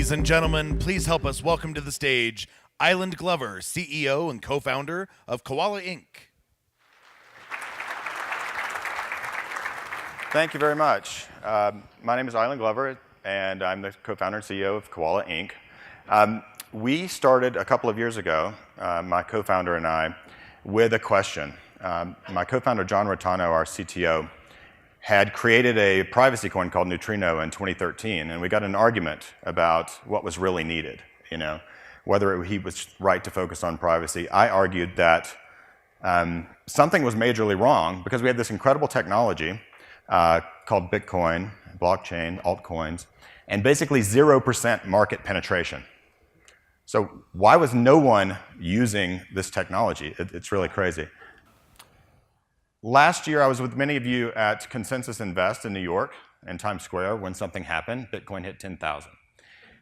Ladies and gentlemen, please help us welcome to the stage Eiland Glover, CEO and co-founder of Koala Inc. Thank you very much. My name is Eiland Glover, and I'm the co-founder and CEO of Koala Inc. We started a couple of years ago, my co-founder and I, with a question. My co-founder, John Rotano, our CTO, had created a privacy coin called Neutrino in 2013, and we got an argument about what was really needed, whether he was right to focus on privacy. I argued that something was majorly wrong because we had this incredible technology called Bitcoin, blockchain, altcoins, and basically 0% market penetration. So why was no one using this technology? It's really crazy. Last year, I was with many of you at Consensus Invest in New York in Times Square when something happened. Bitcoin hit 10,000.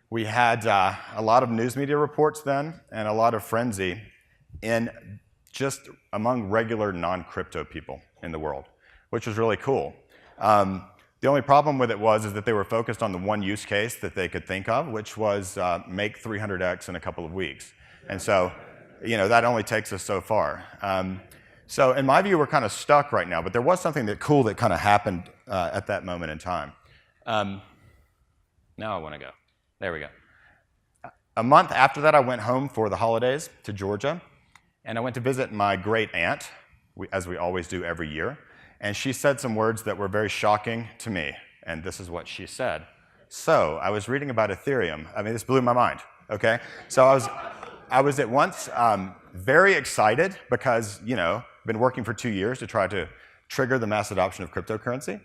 We had a lot of news media reports then and a lot of frenzy in just among regular non-crypto people in the world, which was really cool. The only problem with it is that they were focused on the one use case that they could think of, which was make 300x in a couple of weeks. And so, that only takes us so far. So in my view, we're kind of stuck right now, but there was something cool that kind of happened at that moment in time. Now I want to go. There we go. A month after that, I went home for the holidays to Georgia, and I went to visit my great aunt, as we always do every year, and she said some words that were very shocking to me, and this is what she said. So I was reading about Ethereum. I mean, this blew my mind, okay? So I was at once very excited because, been working for 2 years to try to trigger the mass adoption of cryptocurrency,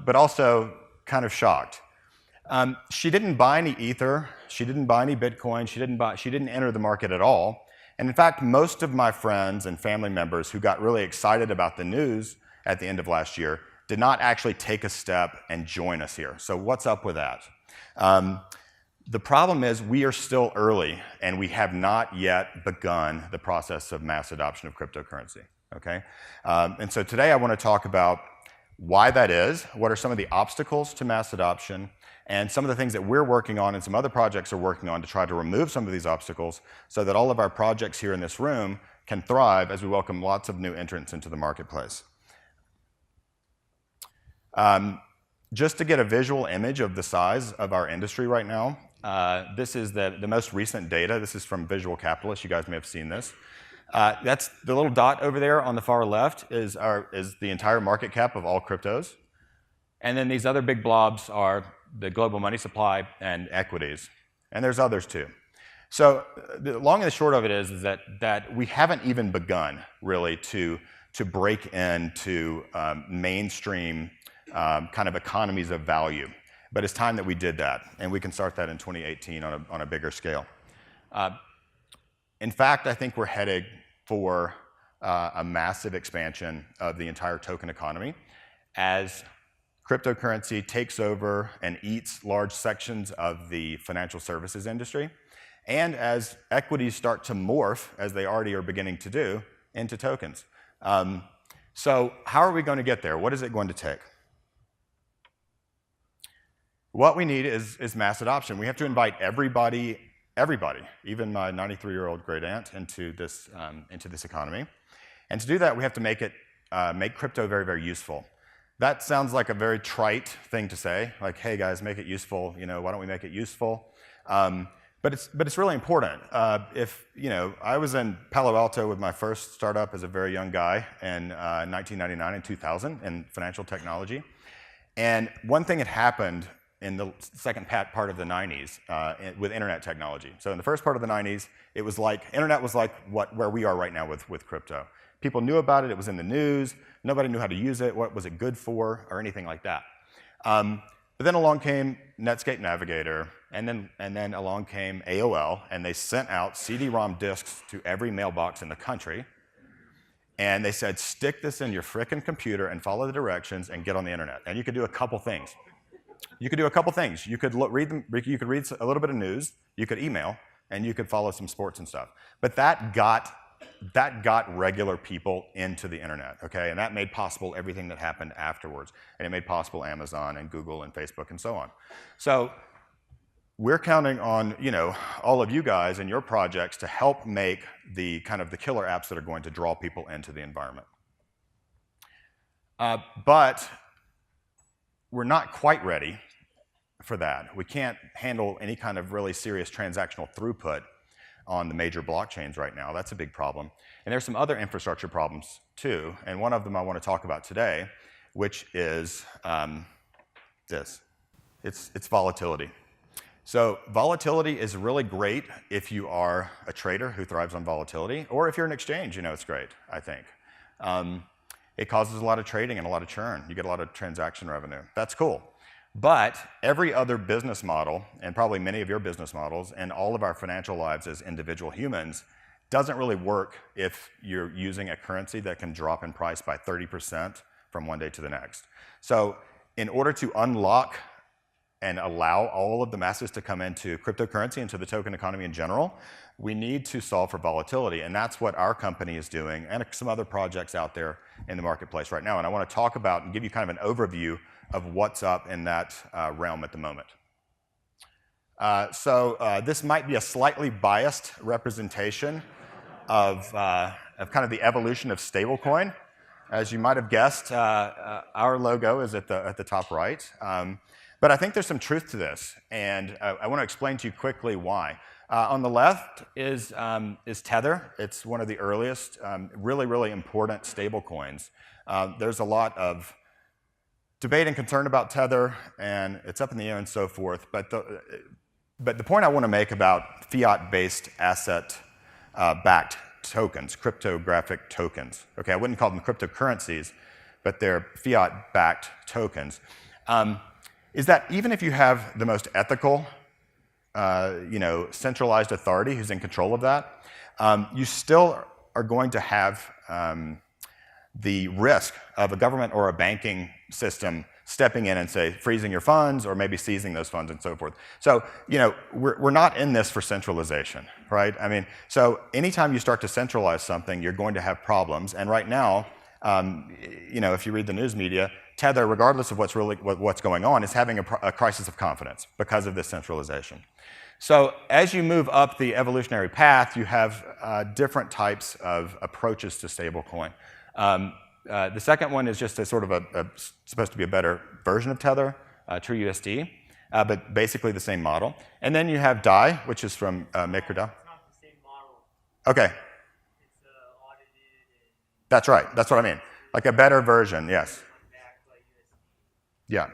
but also kind of shocked. She didn't buy any Ether, she didn't buy any Bitcoin, she didn't enter the market at all. And in fact, most of my friends and family members who got really excited about the news at the end of last year did not actually take a step and join us here. So what's up with that? The problem is we are still early, and we have not yet begun the process of mass adoption of cryptocurrency, okay? And so today I want to talk about why that is, what are some of the obstacles to mass adoption, and some of the things that we're working on and some other projects are working on to try to remove some of these obstacles so that all of our projects here in this room can thrive as we welcome lots of new entrants into the marketplace. Just to get a visual image of the size of our industry right now, this is the most recent data. This is from Visual Capitalist. You guys may have seen this. That's the little dot over there on the far left is the entire market cap of all cryptos. And then these other big blobs are the global money supply and equities. And there's others too. So the long and the short of it is that we haven't even begun really to break into mainstream kind of economies of value. But it's time that we did that, and we can start that in 2018 on a bigger scale. In fact, I think we're headed for a massive expansion of the entire token economy as cryptocurrency takes over and eats large sections of the financial services industry, and as equities start to morph, as they already are beginning to do, into tokens. So how are we going to get there? What is it going to take? What we need is mass adoption. We have to invite everybody, even my 93-year-old great aunt, into this economy. And to do that, we have to make crypto very, very useful. That sounds like a very trite thing to say, like, hey guys, make it useful. Why don't we make it useful? But it's really important. I was in Palo Alto with my first startup as a very young guy in 1999 and 2000 in financial technology, and one thing had happened in the second part of the 90s with internet technology. So in the first part of the 90s, it was like, internet was like where we are right now with crypto. People knew about it, it was in the news, nobody knew how to use it, what was it good for, or anything like that. But then along came Netscape Navigator, and then along came AOL, and they sent out CD-ROM disks to every mailbox in the country, and they said, stick this in your frickin' computer and follow the directions and get on the internet. And you could do a couple things. You could read a little bit of news, you could email, and you could follow some sports and stuff. But that got regular people into the internet, okay? And that made possible everything that happened afterwards. And it made possible Amazon and Google and Facebook and so on. So we're counting on all of you guys and your projects to help make the kind of the killer apps that are going to draw people into the environment. But we're not quite ready for that. We can't handle any kind of really serious transactional throughput on the major blockchains right now. That's a big problem. And there's some other infrastructure problems too, and one of them I want to talk about today, which is this. It's volatility. So volatility is really great if you are a trader who thrives on volatility, or if you're an exchange, it's great, I think. It causes a lot of trading and a lot of churn. You get a lot of transaction revenue. That's cool. But every other business model, and probably many of your business models, and all of our financial lives as individual humans, doesn't really work if you're using a currency that can drop in price by 30% from one day to the next. So in order to unlock and allow all of the masses to come into cryptocurrency, into the token economy in general, we need to solve for volatility. And that's what our company is doing, and some other projects out there in the marketplace right now. And I want to talk about and give you kind of an overview of what's up in that realm at the moment. This might be a slightly biased representation of kind of the evolution of stablecoin. As you might have guessed, our logo is at the top right. But I think there's some truth to this, and I want to explain to you quickly why. On the left is Tether. It's one of the earliest, really, really important stablecoins. There's a lot of debate and concern about Tether, and it's up in the air and so forth. But the point I want to make about fiat-based asset-backed tokens, cryptographic tokens. Okay, I wouldn't call them cryptocurrencies, but they're fiat-backed tokens. Is that even if you have the most ethical, centralized authority who's in control of that, you still are going to have the risk of a government or a banking system stepping in and say freezing your funds or maybe seizing those funds and so forth. So we're not in this for centralization, right? I mean, so anytime you start to centralize something, you're going to have problems. And right now, if you read the news media, Tether, regardless of what's going on, is having a crisis of confidence because of this centralization. So as you move up the evolutionary path, you have different types of approaches to stablecoin. The second one is just a sort of supposed to be a better version of Tether, TrueUSD, but basically the same model. And then you have DAI, which is from MakerDAO. It's not the same model. Okay. It's audited and That's right. That's what I mean. Like a better version, yes. backed by USD. Yeah. As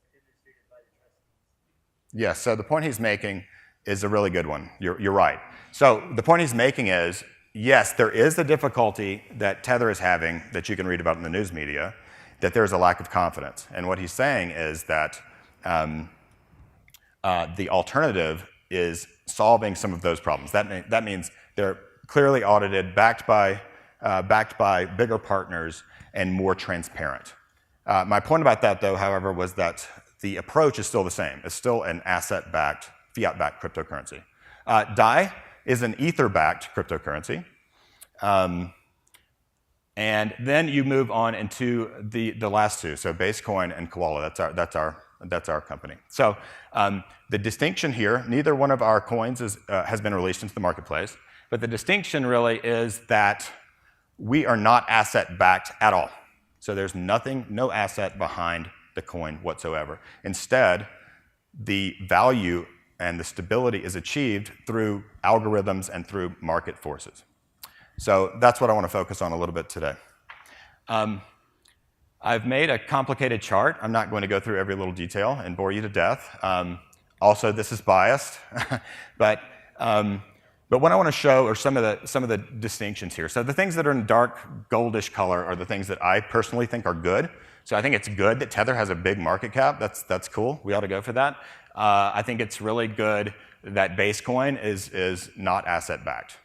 administrated by the trustees. Yes, so the point he's making is a really good one. You're right. So the point he's making is, yes, there is the difficulty that Tether is having that you can read about in the news media, that there's a lack of confidence. And what he's saying is that the alternative is solving some of those problems. That means they're clearly audited, backed by bigger partners, and more transparent. My point about that, though, however, was that the approach is still the same. It's still an asset-backed, fiat-backed cryptocurrency. DAI is an ether-backed cryptocurrency. And then you move on into the last two, so Basecoin and Koala. That's our company. So the distinction here, neither one of our coins has been released into the marketplace, but the distinction really is that we are not asset-backed at all. So there's no asset behind the coin whatsoever. Instead, the value and the stability is achieved through algorithms and through market forces. So that's what I want to focus on a little bit today. I've made a complicated chart. I'm not going to go through every little detail and bore you to death. Also, this is biased, but what I want to show are some of the distinctions here. So the things that are in dark goldish color are the things that I personally think are good. So I think it's good that Tether has a big market cap. That's cool. We ought to go for that. I think it's really good that Basecoin is not asset-backed.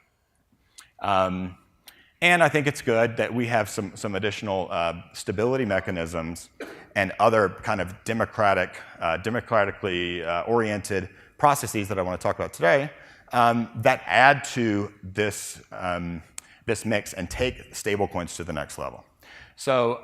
And I think it's good that we have some additional stability mechanisms and other kind of democratically oriented processes that I want to talk about today that add to this, this mix and take stablecoins to the next level. So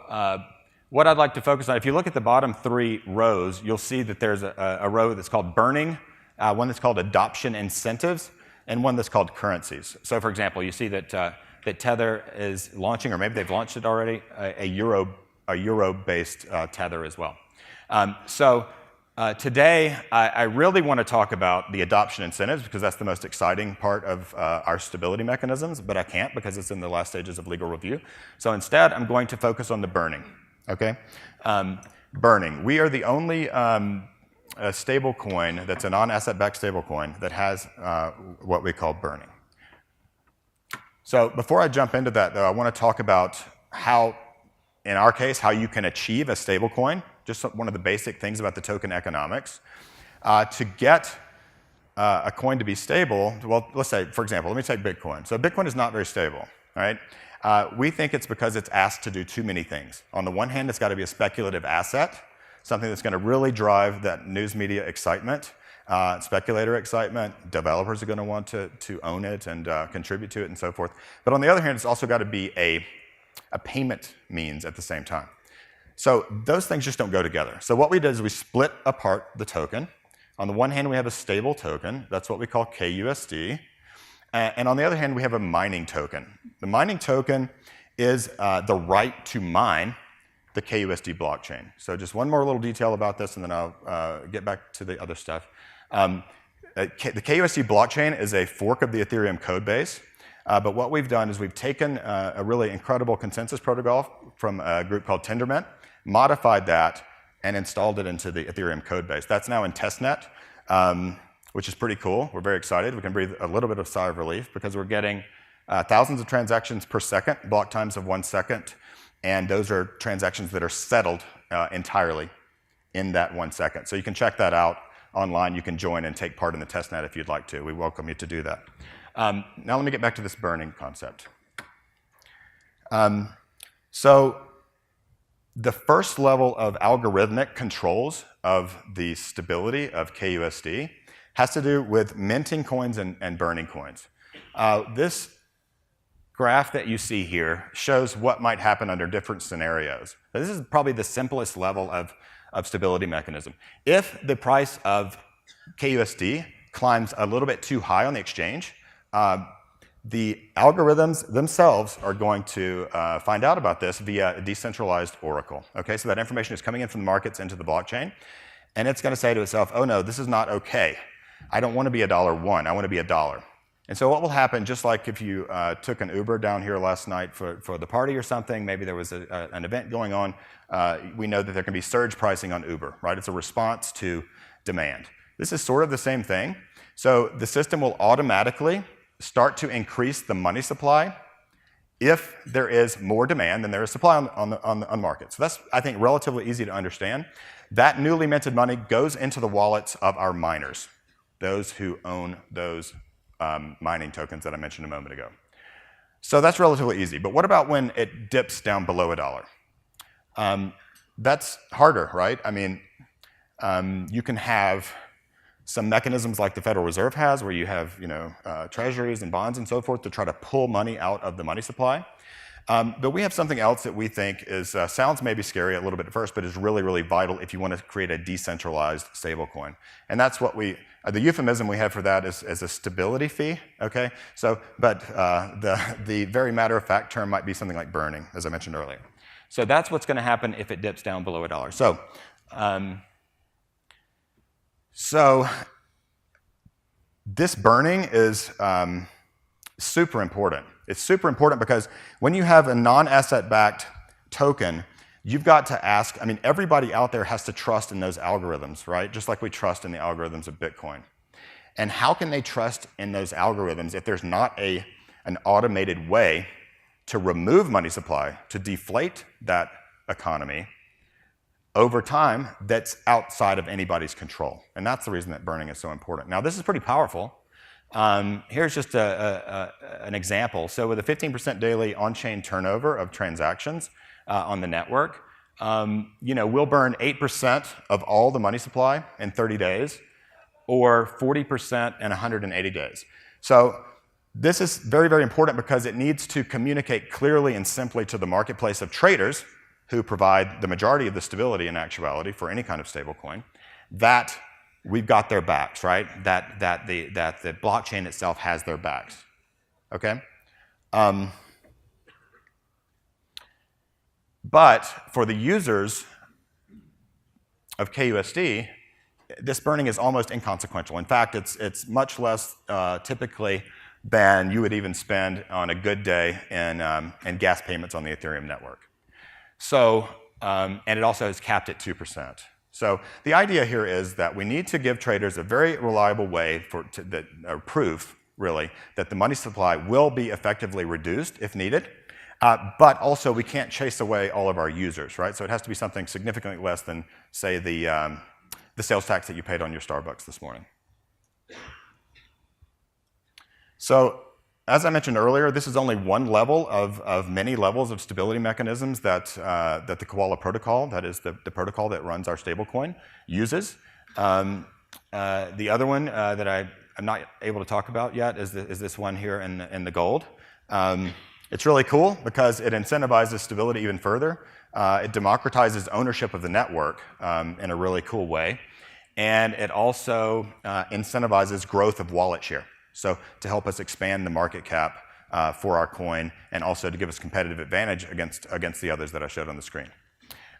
what I'd like to focus on, if you look at the bottom 3 rows, you'll see that there's a row that's called burning, one that's called adoption incentives, and one that's called currencies. So for example, you see that, that Tether is launching, or maybe they've launched it already, a euro-based Tether as well. Today, I really want to talk about the adoption incentives because that's the most exciting part of our stability mechanisms, but I can't because it's in the last stages of legal review. So instead, I'm going to focus on the burning, okay? Burning. We are the only stable coin that's a non-asset-backed stable coin that has what we call burning. So before I jump into that, though, I want to talk about how, in our case, how you can achieve a stable coin. Just one of the basic things about the token economics. To get a coin to be stable, well, let's say, for example, let me take Bitcoin. So Bitcoin is not very stable, right? We think it's because it's asked to do too many things. On the one hand, it's got to be a speculative asset, something that's going to really drive that news media excitement, speculator excitement. Developers are going to want to own it and contribute to it and so forth. But on the other hand, it's also got to be a payment means at the same time. So those things just don't go together. So what we did is we split apart the token. On the one hand, we have a stable token. That's what we call KUSD. And on the other hand, we have a mining token. The mining token is the right to mine the KUSD blockchain. So just one more little detail about this, and then I'll get back to the other stuff. The KUSD blockchain is a fork of the Ethereum code base. But what we've done is we've taken a really incredible consensus protocol from a group called Tendermint, modified that, and installed it into the Ethereum code base. That's now in testnet, which is pretty cool. We're very excited. We can breathe a little bit of sigh of relief because we're getting thousands of transactions per second, block times of 1 second, and those are transactions that are settled entirely in that 1 second. So you can check that out online. You can join and take part in the testnet if you'd like to. We welcome you to do that. Now let me get back to this burning concept. So the first level of algorithmic controls of the stability of KUSD has to do with minting coins and burning coins. This graph that you see here shows what might happen under different scenarios. This is probably the simplest level of stability mechanism. If the price of KUSD climbs a little bit too high on the exchange, the algorithms themselves are going to find out about this via a decentralized oracle. Okay, so that information is coming in from the markets into the blockchain, and it's going to say to itself, oh no, this is not okay. I don't want to be $1, I want to be $1. And so what will happen, just like if you took an Uber down here last night for the party or something, maybe there was an event going on, we know that there can be surge pricing on Uber, right? It's a response to demand. This is sort of the same thing. So the system will automatically start to increase the money supply if there is more demand than there is supply on the market. So that's, I think, relatively easy to understand. That newly minted money goes into the wallets of our miners, those who own those mining tokens that I mentioned a moment ago. So that's relatively easy. But what about when it dips down below $1? That's harder, right? I mean, you can have some mechanisms like the Federal Reserve has, where you have treasuries and bonds and so forth to try to pull money out of the money supply. But we have something else that we think is sounds maybe scary a little bit at first, but is really, really vital if you want to create a decentralized stablecoin. And that's what the euphemism we have for that is a stability fee. Okay, so but the very matter-of-fact term might be something like burning, as I mentioned earlier. So that's what's going to happen if it dips down below $1. So this burning is super important. It's super important because when you have a non-asset-backed token, you've got to ask, I mean, everybody out there has to trust in those algorithms, right? Just like we trust in the algorithms of Bitcoin. And how can they trust in those algorithms if there's not an automated way to remove money supply, to deflate that economy over time that's outside of anybody's control? And that's the reason that burning is so important. Now, this is pretty powerful. Here's just an example. So with a 15% daily on-chain turnover of transactions on the network, we'll burn 8% of all the money supply in 30 days, or 40% in 180 days. So this is very, very important because it needs to communicate clearly and simply to the marketplace of traders who provide the majority of the stability in actuality for any kind of stablecoin, that we've got their backs, right? That the blockchain itself has their backs, okay? But for the users of KUSD, this burning is almost inconsequential. In fact, it's much less typically than you would even spend on a good day in gas payments on the Ethereum network. So, and it also is capped at 2%. So the idea here is that we need to give traders a very reliable way or proof, really, that the money supply will be effectively reduced if needed. But also, we can't chase away all of our users, right? So it has to be something significantly less than, say, the sales tax that you paid on your Starbucks this morning. So, as I mentioned earlier, this is only one level of many levels of stability mechanisms that the Koala protocol, that is the protocol that runs our stablecoin, uses. The other one that I'm not able to talk about yet is this one here in the gold. It's really cool because it incentivizes stability even further. It democratizes ownership of the network in a really cool way. And it also incentivizes growth of wallet share. So to help us expand the market cap for our coin and also to give us competitive advantage against the others that I showed on the screen.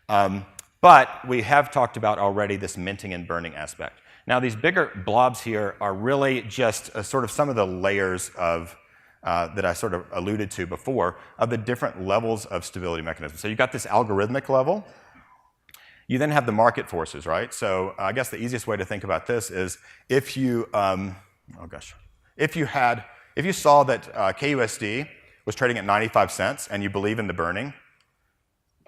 But we have talked about already this minting and burning aspect. Now these bigger blobs here are really just sort of some of the layers of that I sort of alluded to before, of the different levels of stability mechanisms. So you've got this algorithmic level. You then have the market forces, right? So I guess the easiest way to think about this is if you, if you saw that KUSD was trading at 95 cents and you believe in the burning,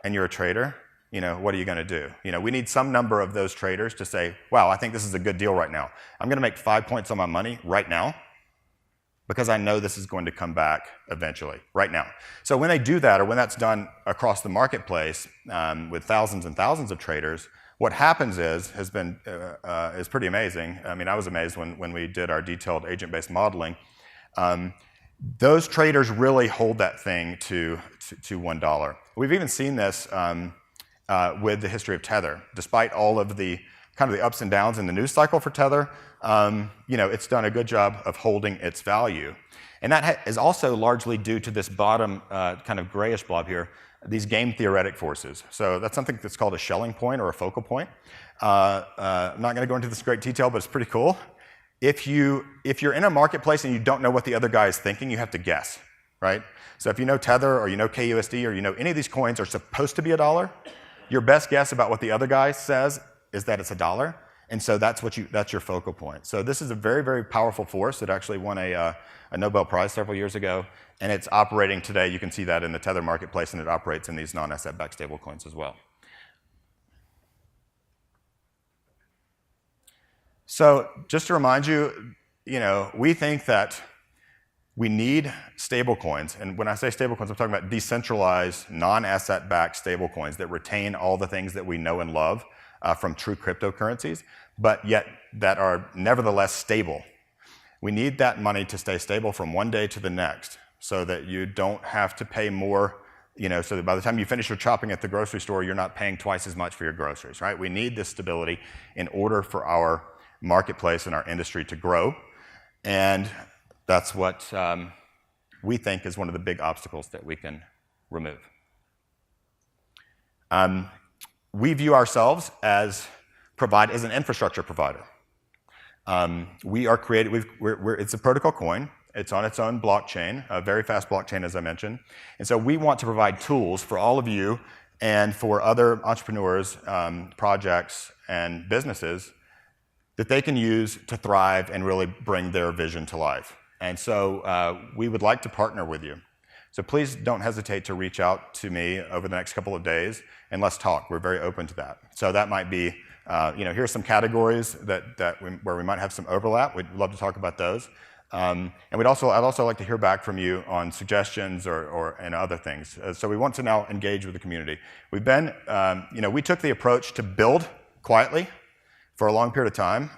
and you're a trader, you know, what are you going to do? You know, we need some number of those traders to say, wow, I think this is a good deal right now. I'm going to make 5 points on my money right now, because I know this is going to come back eventually, right now. So when they do that, or when that's done across the marketplace with thousands and thousands of traders, what happens is pretty amazing. I mean, I was amazed when we did our detailed agent-based modeling. Those traders really hold that thing to $1. We've even seen this with the history of Tether. Despite all of the kind of the ups and downs in the news cycle for Tether, you know, it's done a good job of holding its value. And that is also largely due to this bottom kind of grayish blob here, these game theoretic forces. So that's something that's called a Schelling point or a focal point. I'm not going to go into this in great detail, but it's pretty cool. If you're in a marketplace and you don't know what the other guy is thinking, you have to guess, right? So if you know Tether or you know KUSD or you know any of these coins are supposed to be $1, your best guess about what the other guy says is that it's $1. And so that's your focal point. So this is a very, very powerful force that actually won a Nobel Prize several years ago, and it's operating today. You can see that in the Tether marketplace, and it operates in these non-asset-backed stablecoins as well. So just to remind you, you know, we think that we need stablecoins, and when I say stablecoins, I'm talking about decentralized, non-asset-backed stablecoins that retain all the things that we know and love from true cryptocurrencies, but yet that are nevertheless stable. We need that money to stay stable from one day to the next so that you don't have to pay more, you know, so that by the time you finish your shopping at the grocery store, you're not paying twice as much for your groceries, right? We need this stability in order for our marketplace and our industry to grow, and that's what we think is one of the big obstacles that we can remove. We view ourselves as an infrastructure provider. We are created, it's a protocol coin. It's on its own blockchain, a very fast blockchain, as I mentioned. And so we want to provide tools for all of you and for other entrepreneurs, projects, and businesses that they can use to thrive and really bring their vision to life. And so we would like to partner with you. So please don't hesitate to reach out to me over the next couple of days, and let's talk. We're very open to that. So that might be, you know, here's some categories where we might have some overlap. We'd love to talk about those. And I'd also like to hear back from you on suggestions and other things. So we want to now engage with the community. We've been, you know, we took the approach to build quietly for a long period of time,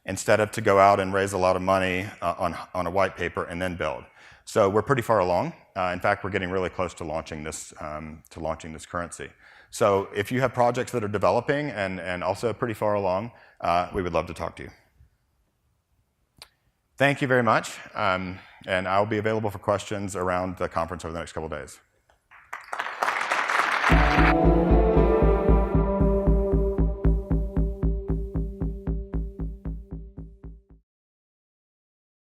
instead of to go out and raise a lot of money on a white paper and then build. So we're pretty far along. In fact, we're getting really close to launching this currency. So if you have projects that are developing and also pretty far along, we would love to talk to you. Thank you very much, and I'll be available for questions around the conference over the next couple of days.